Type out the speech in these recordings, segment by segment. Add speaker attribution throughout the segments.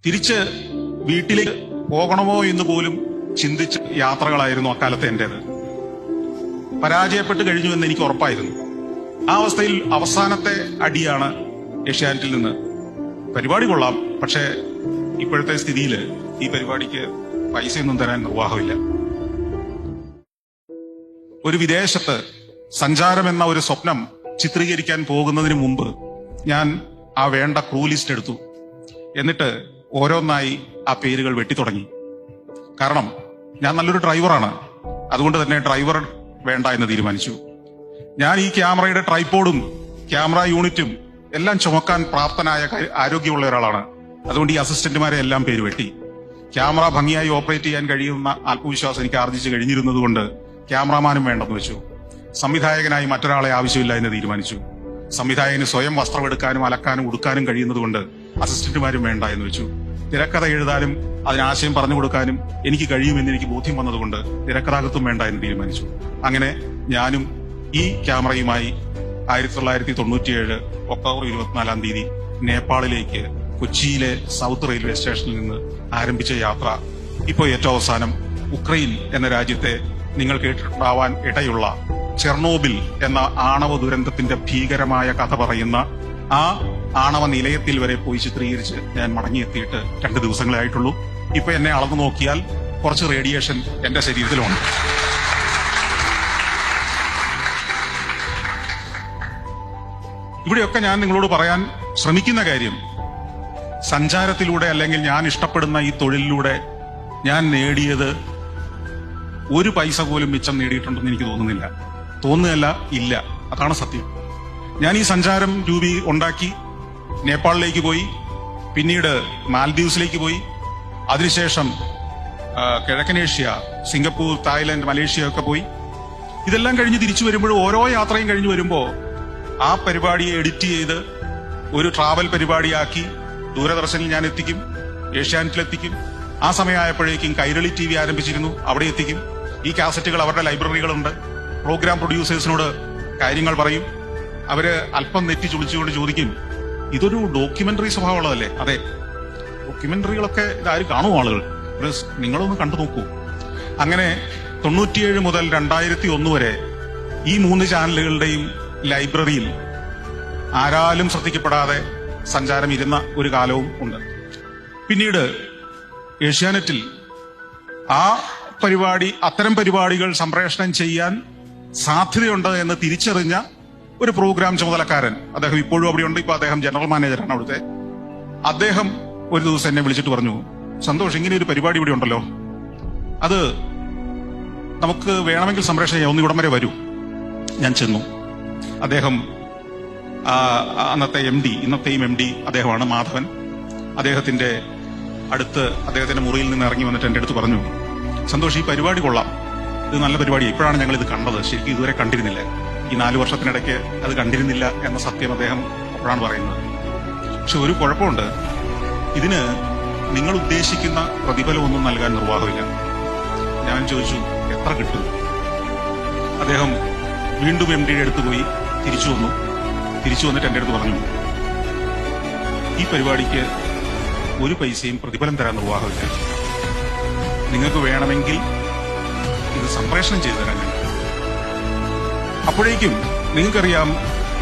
Speaker 1: തിരിച്ച് വീട്ടിലേക്ക് പോകണമോ എന്ന് പോലും ചിന്തിച്ച യാത്രകളായിരുന്നു അക്കാലത്തെ എന്റേത്. പരാജയപ്പെട്ട് കഴിഞ്ഞു എന്ന് എനിക്ക് ഉറപ്പായിരുന്നു. ആ അവസ്ഥയിൽ അവസാനത്തെ അടിയാണ് ഏഷ്യാനെറ്റിൽ നിന്ന്. പരിപാടി കൊള്ളാം, പക്ഷേ ഇപ്പോഴത്തെ സ്ഥിതിയിൽ ഈ പരിപാടിക്ക് പൈസയൊന്നും തരാൻ നിർവാഹമില്ല. ഒരു വിദേശത്ത് സഞ്ചാരം എന്ന ഒരു സ്വപ്നം ചിത്രീകരിക്കാൻ പോകുന്നതിന് മുമ്പ് ഞാൻ ആ വേണ്ട ക്രൂ ലിസ്റ്റ് എടുത്തു. എന്നിട്ട് ഓരോന്നായി ആ പേരുകൾ വെട്ടിത്തുടങ്ങി. കാരണം ഞാൻ നല്ലൊരു ഡ്രൈവറാണ്, അതുകൊണ്ട് തന്നെ ഡ്രൈവർ വേണ്ട എന്ന് തീരുമാനിച്ചു. ഞാൻ ഈ ക്യാമറയുടെ ട്രൈപോഡും ക്യാമറ യൂണിറ്റും എല്ലാം ചുമക്കാൻ പ്രാപ്തനായ ആരോഗ്യമുള്ള ഒരാളാണ്. അതുകൊണ്ട് ഈ അസിസ്റ്റന്റുമാരെ എല്ലാം പേര് വെട്ടി. ക്യാമറ ഭംഗിയായി ഓപ്പറേറ്റ് ചെയ്യാൻ കഴിയുന്ന ആത്മവിശ്വാസം എനിക്ക് ആർജിച്ചു കഴിഞ്ഞിരുന്നതുകൊണ്ട് ക്യാമറാമാനും വേണ്ടെന്ന് വെച്ചു. സംവിധായകനായി മറ്റൊരാളെ ആവശ്യമില്ല എന്ന് തീരുമാനിച്ചു. സംവിധായകന് സ്വയം വസ്ത്രമെടുക്കാനും അലക്കാനും ഉടുക്കാനും കഴിയുന്നതുകൊണ്ട് അസിസ്റ്റന്റുമാരും വേണ്ട എന്ന് വെച്ചു. തിരക്കഥ എഴുതാനും അതിനാശയം പറഞ്ഞു കൊടുക്കാനും എനിക്ക് കഴിയുമെന്ന് എനിക്ക് ബോധ്യം വന്നതുകൊണ്ട് തിരക്കഥാകൃത്തും വേണ്ട എന്ന് തീരുമാനിച്ചു. അങ്ങനെ ഞാനും ഈ ക്യാമറയുമായി 1997 ഒക്ടോബർ 24 നേപ്പാളിലേക്ക് കൊച്ചിയിലെ സൗത്ത് റെയിൽവേ സ്റ്റേഷനിൽ നിന്ന് ആരംഭിച്ച യാത്ര ഇപ്പോൾ ഏറ്റവും അവസാനം ഉക്രൈൻ എന്ന രാജ്യത്തെ നിങ്ങൾ കേട്ടിട്ടുണ്ടാവാൻ ഇടയുള്ള ചെർണോബിൽ എന്ന ആണവ ദുരന്തത്തിന്റെ ഭീകരമായ കഥ പറയുന്ന ആ ആണവ നിലയത്തിൽ വരെ പോയി ചിത്രീകരിച്ച് ഞാൻ മടങ്ങിയെത്തിയിട്ട് 2 ദിവസങ്ങളെ ആയിട്ടുള്ളൂ. ഇപ്പൊ എന്നെ അളന്നു നോക്കിയാൽ കുറച്ച് റേഡിയേഷൻ എന്റെ ശരീരത്തിലുണ്ട്. ഇവിടെയൊക്കെ ഞാൻ നിങ്ങളോട് പറയാൻ ശ്രമിക്കുന്ന കാര്യം, സഞ്ചാരത്തിലൂടെ അല്ലെങ്കിൽ ഞാൻ ഇഷ്ടപ്പെടുന്ന ഈ തൊഴിലിലൂടെ ഞാൻ നേടിയത് ഒരു പൈസ പോലും മിച്ചം നേടിയിട്ടുണ്ടെന്ന് എനിക്ക് തോന്നുന്നില്ല. തോന്നുകയല്ല, ഇല്ല. അതാണ് സത്യം. ഞാൻ ഈ സഞ്ചാരം ഉണ്ടാക്കി നേപ്പാളിലേക്ക് പോയി, പിന്നീട് മാൽദീവ്സിലേക്ക് പോയി, അതിനുശേഷം കിഴക്കനേഷ്യ, സിംഗപ്പൂർ, തായ്ലൻഡ്, മലേഷ്യ ഒക്കെ പോയി. ഇതെല്ലാം കഴിഞ്ഞ് തിരിച്ചു വരുമ്പോഴും ഓരോ യാത്രയും കഴിഞ്ഞു വരുമ്പോ ആ പരിപാടിയെ എഡിറ്റ് ചെയ്ത് ഒരു ട്രാവൽ പരിപാടിയാക്കി ദൂരദർശനിൽ ഞാൻ എത്തിക്കും, ഏഷ്യാനെറ്റിലെത്തിക്കും. ആ സമയമായപ്പോഴേക്കും കൈരളി TV ആരംഭിച്ചിരുന്നു, അവിടെ എത്തിക്കും. ഈ കാസറ്റുകൾ അവരുടെ ലൈബ്രറികളുണ്ട്. പ്രോഗ്രാം പ്രൊഡ്യൂസേഴ്സിനോട് കാര്യങ്ങൾ പറയും. അവര് അല്പം നെറ്റി ചുളിച്ചുകൊണ്ട് ചോദിക്കും, ഇതൊരു ഡോക്യുമെന്ററി സ്വഭാവമുള്ളതല്ലേ? അതെ, ഡോക്യുമെന്ററികളൊക്കെ ഇതാരും കാണും ആളുകൾ, നിങ്ങളൊന്ന് കണ്ടു നോക്കൂ. അങ്ങനെ 97 മുതൽ 2001 വരെ ഈ 3 ചാനലുകളുടെയും ലൈബ്രറിയിൽ ആരാലും ശ്രദ്ധിക്കപ്പെടാതെ സഞ്ചാരം ഇരുന്ന ഒരു കാലവും ഉണ്ട്. പിന്നീട് ഏഷ്യാനെറ്റിൽ അത്തരം പരിപാടികൾ സംപ്രേഷണം ചെയ്യാൻ സാധ്യതയുണ്ട് എന്ന് തിരിച്ചറിഞ്ഞ ഒരു പ്രോഗ്രാം ചുമതലക്കാരൻ, അദ്ദേഹം ഇപ്പോഴും അവിടെയുണ്ട്, ഇപ്പൊ അദ്ദേഹം ജനറൽ മാനേജറാണ് അവിടുത്തെ. അദ്ദേഹം ഒരു ദിവസം എന്നെ വിളിച്ചിട്ട് പറഞ്ഞു, സന്തോഷ്, ഇങ്ങനെ ഒരു പരിപാടി ഇവിടെ ഉണ്ടല്ലോ, അത് നമുക്ക് വേണമെങ്കിൽ സംപ്രേഷണം ചെയ്യാം, ഒന്ന് ഇവിടം വരെ വരൂ. ഞാൻ ചെന്നു. അദ്ദേഹം അന്നത്തെ MD, ഇന്നത്തെയും MD അദ്ദേഹമാണ്, മാധവൻ. അദ്ദേഹത്തിന്റെ മുറിയിൽ നിന്ന് ഇറങ്ങി വന്നിട്ട് എന്റെ അടുത്ത് പറഞ്ഞു, സന്തോഷ്, ഈ പരിപാടി കൊള്ളാം, ഇത് നല്ല പരിപാടിയാണ്, ഇപ്പോഴാണ് ഞങ്ങൾ ഇത് കണ്ടത്, ശരിക്കും ഇതുവരെ കണ്ടിരുന്നില്ല, ഈ 4 വർഷത്തിനിടയ്ക്ക് അത് കണ്ടിരുന്നില്ല എന്ന സത്യം അദ്ദേഹം അപ്പോഴാണ് പറയുന്നത്. പക്ഷെ ഒരു കുഴപ്പമുണ്ട്, ഇതിന് നിങ്ങൾ ഉദ്ദേശിക്കുന്ന പ്രതിഫലമൊന്നും നൽകാൻ നിർവാഹമില്ല. ഞാൻ ചോദിച്ചു, എത്ര കിട്ടും? അദ്ദേഹം വീണ്ടും MDയുടെ അടുത്ത് പോയി തിരിച്ചു വന്നിട്ട് എന്റെ അടുത്ത് പറഞ്ഞു, ഈ പരിപാടിക്ക് ഒരു പൈസയും പ്രതിഫലം തരാൻ നിർവാഹമില്ല, നിങ്ങൾക്ക് വേണമെങ്കിൽ ഇത് സംപ്രേഷണം ചെയ്തു തരാൻ. അപ്പോഴേക്കും നിങ്ങൾക്കറിയാം,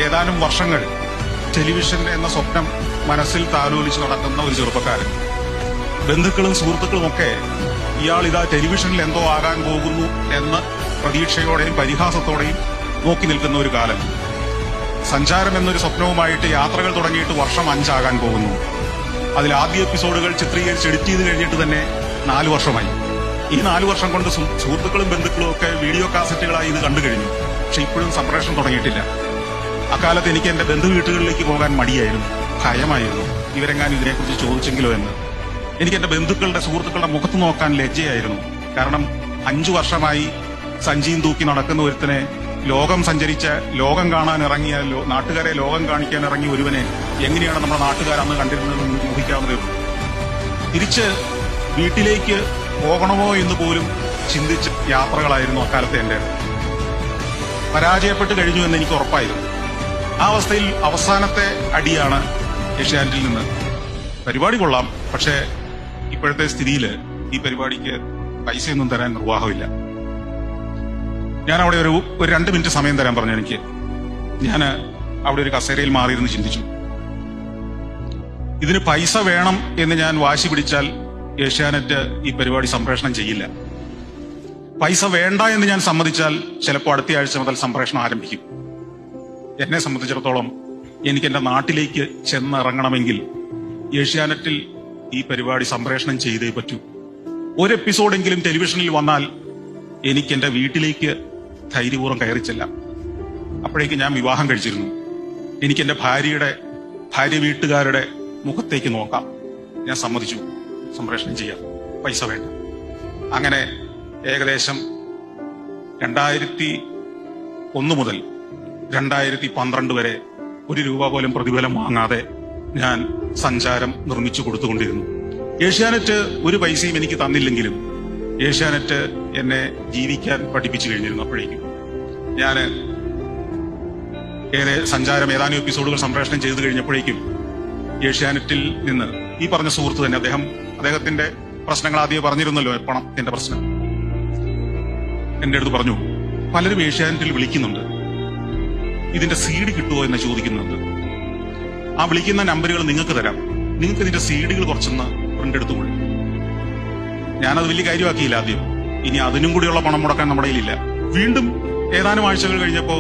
Speaker 1: ഏതാനും വർഷങ്ങൾ ടെലിവിഷൻ എന്ന സ്വപ്നം മനസ്സിൽ താലോലിച്ച് നടക്കുന്ന ഒരു ചെറുപ്പക്കാരൻ, ബന്ധുക്കളും സുഹൃത്തുക്കളും ഒക്കെ ഇയാൾ ടെലിവിഷനിൽ എന്തോ ആകാൻ പോകുന്നു എന്ന പ്രതീക്ഷയോടെയും പരിഹാസത്തോടെയും നോക്കി നിൽക്കുന്ന ഒരു കാലം. സഞ്ചാരം എന്നൊരു സ്വപ്നവുമായിട്ട് യാത്രകൾ തുടങ്ങിയിട്ട് വർഷം 5 ആകാൻ പോകുന്നു. അതിൽ ആദ്യ എപ്പിസോഡുകൾ ചിത്രീകരിച്ച് എഡിറ്റ് ചെയ്ത് കഴിഞ്ഞിട്ട് തന്നെ 4 വർഷമായി. ഈ 4 വർഷം കൊണ്ട് സുഹൃത്തുക്കളും ബന്ധുക്കളും ഒക്കെ വീഡിയോ കാസറ്റുകളായി ഇത് കണ്ടു കഴിഞ്ഞു. പക്ഷെ ഇപ്പോഴും സംപ്രേഷണം തുടങ്ങിയിട്ടില്ല. അക്കാലത്ത് എനിക്ക് എന്റെ ബന്ധു വീട്ടുകളിലേക്ക് പോകാൻ മടിയായിരുന്നു, ഭയമായിരുന്നു, ഇവരെങ്ങാനും ഇതിനെക്കുറിച്ച് ചോദിച്ചെങ്കിലോ എന്ന്. എനിക്ക് എന്റെ ബന്ധുക്കളുടെ, സുഹൃത്തുക്കളുടെ മുഖത്ത് നോക്കാൻ ലജ്ജയായിരുന്നു. കാരണം 5 വർഷമായി സഞ്ചിയും തൂക്കി നടക്കുന്ന ഒരുത്തനെ, ലോകം സഞ്ചരിച്ച, ലോകം കാണാൻ ഇറങ്ങിയ, നാട്ടുകാരെ ലോകം കാണിക്കാൻ ഇറങ്ങിയ ഒരുവനെ എങ്ങനെയാണ് നമ്മുടെ നാട്ടുകാർ അന്ന് കണ്ടിരുന്നതെന്ന് ഊഹിക്കാവുന്നതേ ഉള്ളൂ. തിരിച്ച് വീട്ടിലേക്ക് പോകണമോ എന്ന് പോലും ചിന്തിച്ച യാത്രകളായിരുന്നു അക്കാലത്തെ എന്റെ. പരാജയപ്പെട്ട് കഴിഞ്ഞു എന്ന് എനിക്ക് ഉറപ്പായിരുന്നു. ആ അവസ്ഥയിൽ അവസാനത്തെ അടിയാണ് ഏഷ്യാനെറ്റിൽ നിന്ന്. പരിപാടി കൊള്ളാം, പക്ഷേ ഇപ്പോഴത്തെ സ്ഥിതിയിൽ ഈ പരിപാടിക്ക് പൈസയൊന്നും തരാൻ നിർവാഹമില്ല. ഞാൻ അവിടെ ഒരു 2 മിനിറ്റ് സമയം തരാൻ പറഞ്ഞു എനിക്ക്. ഞാൻ അവിടെ ഒരു കസേരയിൽ മാറിയിരുന്ന് ചിന്തിച്ചു, ഇതിന് പൈസ വേണം എന്ന് ഞാൻ വാശി പിടിച്ചാൽ ഏഷ്യാനെറ്റ് ഈ പരിപാടി സംപ്രേഷണം ചെയ്യില്ല. പൈസ വേണ്ട എന്ന് ഞാൻ സമ്മതിച്ചാൽ ചിലപ്പോൾ അടുത്ത ആഴ്ച മുതൽ സംപ്രേഷണം ആരംഭിക്കും. എന്നെ സംബന്ധിച്ചിടത്തോളം എനിക്ക് എന്റെ നാട്ടിലേക്ക് ചെന്നിറങ്ങണമെങ്കിൽ ഏഷ്യാനെറ്റിൽ ഈ പരിപാടി സംപ്രേഷണം ചെയ്തേ പറ്റൂ. ഒരു എപ്പിസോഡെങ്കിലും ടെലിവിഷനിൽ വന്നാൽ എനിക്ക് എന്റെ വീട്ടിലേക്ക് ധൈര്യപൂർവ്വം കയറി ചെല്ലാം. അപ്പോഴേക്ക് ഞാൻ വിവാഹം കഴിച്ചിരുന്നു. എനിക്ക് എന്റെ ഭാര്യ വീട്ടുകാരുടെ മുഖത്തേക്ക് നോക്കാം. ഞാൻ സമ്മതിച്ചു, സംപ്രേഷണം ചെയ്യാം, പൈസ വേണ്ട. അങ്ങനെ ഏകദേശം 2001 മുതൽ 2012 വരെ 1 രൂപ പോലും പ്രതിഫലം വാങ്ങാതെ ഞാൻ സഞ്ചാരം നിർമ്മിച്ചു കൊടുത്തുകൊണ്ടിരുന്നു. ഏഷ്യാനെറ്റ് ഒരു പൈസയും എനിക്ക് തന്നില്ലെങ്കിലും ഏഷ്യാനെറ്റ് എന്നെ ജീവിക്കാൻ പഠിപ്പിച്ചു കഴിഞ്ഞിരുന്നു. അപ്പോഴേക്കും ഞാൻ സഞ്ചാരം ഏതാനും എപ്പിസോഡുകൾ സംപ്രേഷണം ചെയ്തു കഴിഞ്ഞപ്പോഴേക്കും ഏഷ്യാനെറ്റിൽ നിന്ന് ഈ പറഞ്ഞ സുഹൃത്ത് തന്നെ, അദ്ദേഹത്തിന്റെ പ്രശ്നങ്ങൾ ആദ്യം പറഞ്ഞിരുന്നല്ലോ, പണത്തിന്റെ പ്രശ്നം. എന്റെ അടുത്ത് പറഞ്ഞു, പലരും ഏഷ്യാനെറ്റിൽ വിളിക്കുന്നുണ്ട്, ഇതിന്റെ CD കിട്ടുമോ എന്ന് ചോദിക്കുന്നുണ്ട്. ആ വിളിക്കുന്ന നമ്പറുകൾ നിങ്ങൾക്ക് തരാം, നിങ്ങൾക്ക് ഇതിന്റെ CDകൾ കുറച്ചൊന്ന് പ്രിന്റ് എടുത്തുകൊള്ളു. ഞാനത് വലിയ കാര്യമാക്കിയില്ല ആദ്യം. ഇനി അതിനും കൂടിയുള്ള പണം മുടക്കാൻ നമ്മുടെ കയ്യിലില്ല. വീണ്ടും ഏതാനും ആഴ്ചകൾ കഴിഞ്ഞപ്പോ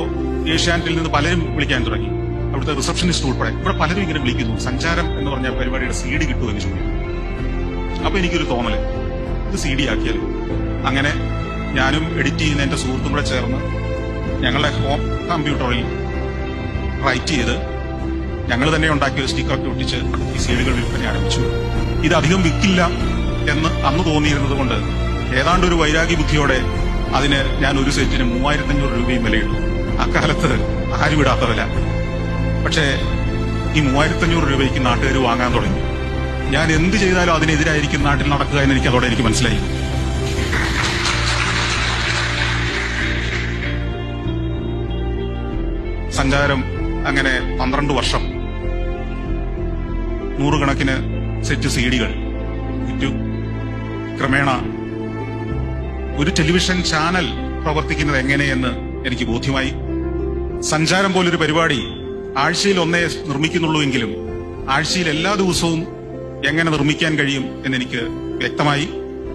Speaker 1: ഏഷ്യാനെറ്റിൽ നിന്ന് പലരും വിളിക്കാൻ തുടങ്ങി, അവിടുത്തെ റിസപ്ഷനിസ്റ്റ് ഉൾപ്പെടെ. ഇവിടെ പലരും ഇങ്ങനെ വിളിക്കുന്നു, സഞ്ചാരം എന്ന് പറഞ്ഞ പരിപാടിയുടെ CD കിട്ടുമോ എന്ന് ചോദിക്കുന്നു. അപ്പൊ എനിക്കൊരു തോന്നല്, ഇത് CD ആക്കിയാലോ. അങ്ങനെ ഞാനും എഡിറ്റ് ചെയ്യുന്ന എന്റെ സുഹൃത്തും കൂടെ ചേർന്ന് ഞങ്ങളുടെ ഹോം കമ്പ്യൂട്ടറിൽ റൈറ്റ് ചെയ്ത് ഞങ്ങൾ തന്നെ ഉണ്ടാക്കിയ ഒരു സ്റ്റിക്കറൊക്കെ ഒട്ടിച്ച് ഈ CDകൾ വിൽപ്പന ആരംഭിച്ചു. ഇത് അധികം വിൽക്കില്ല എന്ന് അന്ന് തോന്നിയിരുന്നത് കൊണ്ട് ഏതാണ്ട് ഒരു വൈരാഗ്യ ബുദ്ധിയോടെ അതിന് ഞാൻ ഒരു സെറ്റിന് 3500 രൂപയും വിലയിട്ടു. അക്കാലത്ത് ആരും ഇടാത്ത വില. പക്ഷേ ഈ 3500 രൂപയ്ക്ക് നാട്ടുകാർ വാങ്ങാൻ തുടങ്ങി. ഞാൻ എന്ത് ചെയ്താലും അതിനെതിരായിരിക്കും നാട്ടിൽ നടക്കുക എന്ന് അതോടെ എനിക്ക് മനസ്സിലായി. സഞ്ചാരം അങ്ങനെ 12 വർഷം 100 കണക്കിന് സെറ്റ് CDകൾ വിറ്റു. ക്രമേണ ഒരു ടെലിവിഷൻ ചാനൽ പ്രവർത്തിക്കുന്നത് എങ്ങനെയെന്ന് എനിക്ക് ബോധ്യമായി. സഞ്ചാരം പോലൊരു പരിപാടി ആഴ്ചയിൽ ഒന്നേ നിർമ്മിക്കുന്നുള്ളൂ എങ്കിലും ആഴ്ചയിൽ എല്ലാ ദിവസവും എങ്ങനെ നിർമ്മിക്കാൻ കഴിയും എന്നെനിക്ക് വ്യക്തമായി.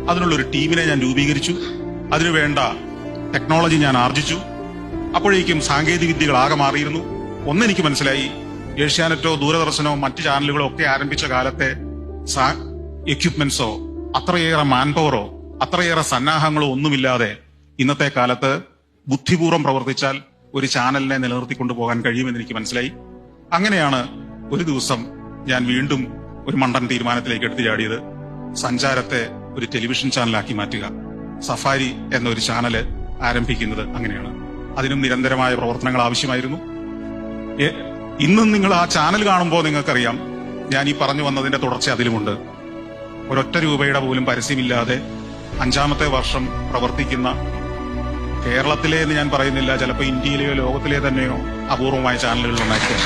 Speaker 1: അതിനുള്ളൊരു ടീമിനെ ഞാൻ രൂപീകരിച്ചു. അതിനുവേണ്ട ടെക്നോളജി ഞാൻ ആർജിച്ചു. അപ്പോഴേക്കും സാങ്കേതിക വിദ്യകൾ ആകെ മാറിയിരുന്നു. ഒന്നെനിക്ക് മനസ്സിലായി, ഏഷ്യാനെറ്റോ ദൂരദർശനോ മറ്റ് ചാനലുകളോ ഒക്കെ ആരംഭിച്ച കാലത്തെ എക്യുപ്മെന്റ്സോ അത്രയേറെ മാൻപവറോ അത്രയേറെ സന്നാഹങ്ങളോ ഒന്നുമില്ലാതെ ഇന്നത്തെ കാലത്ത് ബുദ്ധിപൂർവ്വം പ്രവർത്തിച്ചാൽ ഒരു ചാനലിനെ നിലനിർത്തിക്കൊണ്ടു പോകാൻ കഴിയുമെന്ന് എനിക്ക് മനസ്സിലായി. അങ്ങനെയാണ് ഒരു ദിവസം ഞാൻ വീണ്ടും ഒരു മണ്ടൻ തീരുമാനത്തിലേക്ക് എടുത്തു ചാടിയത്. സഞ്ചാരത്തെ ഒരു ടെലിവിഷൻ ചാനലാക്കി മാറ്റുക. സഫാരി എന്നൊരു ചാനല് ആരംഭിക്കുന്നത് അങ്ങനെയാണ്. അതിനും നിരന്തരമായ പ്രവർത്തനങ്ങൾ ആവശ്യമായിരുന്നു. ഇന്നും നിങ്ങൾ ആ ചാനൽ കാണുമ്പോൾ നിങ്ങൾക്കറിയാം, ഞാൻ ഈ പറഞ്ഞു വന്നതിന്റെ തുടർച്ച അതിലുമുണ്ട്. ഒരൊറ്റ രൂപയുടെ പോലും പരസ്യമില്ലാതെ 5ാമത്തെ വർഷം പ്രവർത്തിക്കുന്ന കേരളത്തിലെ എന്ന് ഞാൻ പറയുന്നില്ല, ചിലപ്പോൾ ഇന്ത്യയിലെയോ ലോകത്തിലെ തന്നെയോ അപൂർവമായ ചാനലുകളിലുണ്ടായിരിക്കും.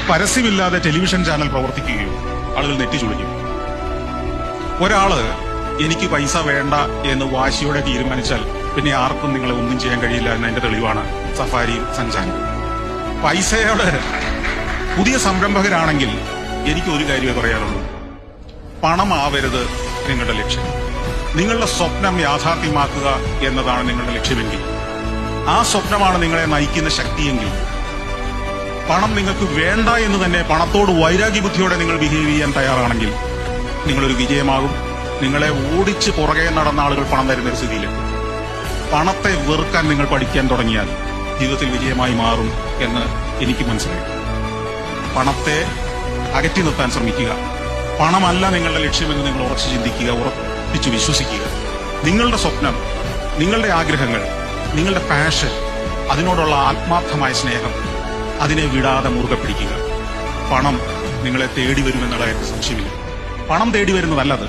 Speaker 1: പരസ്യമില്ലാതെ ടെലിവിഷൻ ചാനൽ പ്രവർത്തിക്കുകയോ ആളുകൾ നെറ്റിച്ചുളിക്കും. ഒരാള് എനിക്ക് പൈസ വേണ്ട എന്ന് വാശിയോടെ തീരുമാനിച്ചാൽ പിന്നെ ആർക്കും നിങ്ങളെ ഒന്നും ചെയ്യാൻ കഴിയില്ല എന്നതിന്റെ തെളിവാണ് സഫാരിയും സഞ്ചാരം. പൈസയോട് പുതിയ സംരംഭകരാണെങ്കിൽ എനിക്ക് ഒരു കാര്യമേ പറയാനുള്ളൂ, പണമാവരുത് നിങ്ങളുടെ ലക്ഷ്യം. നിങ്ങളുടെ സ്വപ്നം യാഥാർത്ഥ്യമാക്കുക എന്നതാണ് നിങ്ങളുടെ ലക്ഷ്യമെങ്കിൽ, ആ സ്വപ്നമാണ് നിങ്ങളെ നയിക്കുന്ന ശക്തിയെങ്കിൽ, പണം നിങ്ങൾക്ക് വേണ്ട എന്ന് തന്നെ പണത്തോട് വൈരാഗ്യബുദ്ധിയോടെ നിങ്ങൾ ബിഹേവ് ചെയ്യാൻ തയ്യാറാണെങ്കിൽ നിങ്ങളൊരു വിജയമാകും. നിങ്ങളെ ഓടിച്ച് പുറകെ നടന്ന ആളുകൾ പണം തരുന്നൊരു സ്ഥിതിയിൽ പണത്തെ വെറുക്കാൻ നിങ്ങൾ പഠിക്കാൻ തുടങ്ങിയാൽ ജീവിതത്തിൽ വിജയമായി മാറും എന്ന് എനിക്ക് മനസ്സിലായി. പണത്തെ അകറ്റി നിർത്താൻ ശ്രമിക്കുക. പണമല്ല നിങ്ങളുടെ ലക്ഷ്യമെന്ന് നിങ്ങൾ ഉറച്ചു ചിന്തിക്കുക, ഉറപ്പിച്ചു വിശ്വസിക്കുക. നിങ്ങളുടെ സ്വപ്നം, നിങ്ങളുടെ ആഗ്രഹങ്ങൾ, നിങ്ങളുടെ പാഷൻ, അതിനോടുള്ള ആത്മാർത്ഥമായ സ്നേഹം, അതിനെ വിടാതെ മുറുകെ പിടിക്കുക. പണം നിങ്ങളെ തേടി വരുമെന്നുള്ള കാര്യത്തിൽ സംശയമില്ല. പണം തേടി വരുന്നതല്ലത്,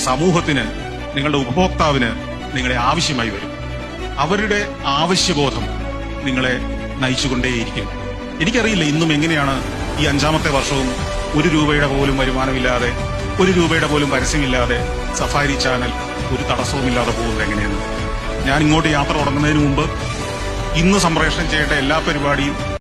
Speaker 1: സമൂഹത്തിന്, നിങ്ങളുടെ ഉപഭോക്താവിന് നിങ്ങളെ ആവശ്യമായി വരും. അവരുടെ ആവശ്യബോധം നിങ്ങളെ നയിച്ചുകൊണ്ടേയിരിക്കും. എനിക്കറിയില്ല ഇന്നും എങ്ങനെയാണ് ഈ 5-ാമത്തെ വർഷവും 1 രൂപയുടെ പോലും വരുമാനമില്ലാതെ, 1 രൂപയുടെ പോലും പരസ്യമില്ലാതെ സഫാരി ചാനൽ ഒരു തടസ്സവുമില്ലാതെ പോകുന്നത് എങ്ങനെയാണ്? ഞാൻ ഇങ്ങോട്ട് യാത്ര തുടങ്ങുന്നതിന് മുമ്പ് ഇന്ന് സംപ്രേഷണം ചെയ്യേണ്ട എല്ലാ പരിപാടിയും